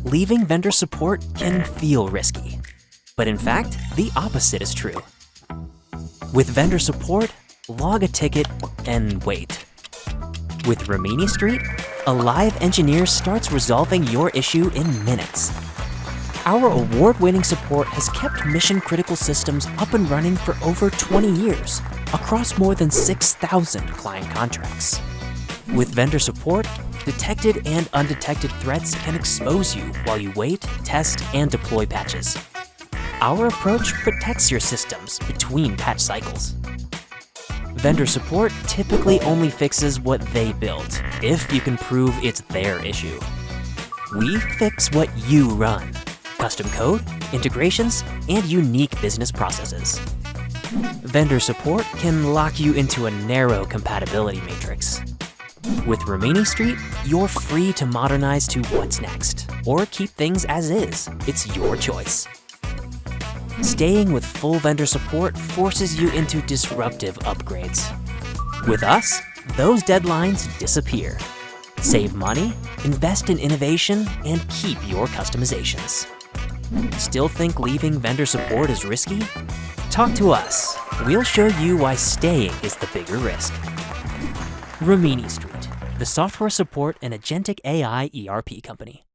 Leaving vendor support can feel risky, but in fact, the opposite is true. With vendor support, log a ticket and wait. With Rimini Street, a live engineer starts resolving your issue in minutes. Our award-winning support has kept mission-critical systems up and running for over 20 years, across more than 6,000 client contracts. With vendor support, detected and undetected threats can expose you while you wait, test, and deploy patches. Our approach protects your systems between patch cycles. Vendor support typically only fixes what they built, if you can prove it's their issue. We fix what you run: custom code, integrations, and unique business processes. Vendor support can lock you into a narrow compatibility matrix. With Rimini Street, you're free to modernize to what's next, or keep things as is. It's your choice. Staying with full vendor support forces you into disruptive upgrades. With us, those deadlines disappear. Save money, invest in innovation, and keep your customizations. Still think leaving vendor support is risky? Talk to us. We'll show you why staying is the bigger risk. Rimini Street, the software support and agentic AI ERP company.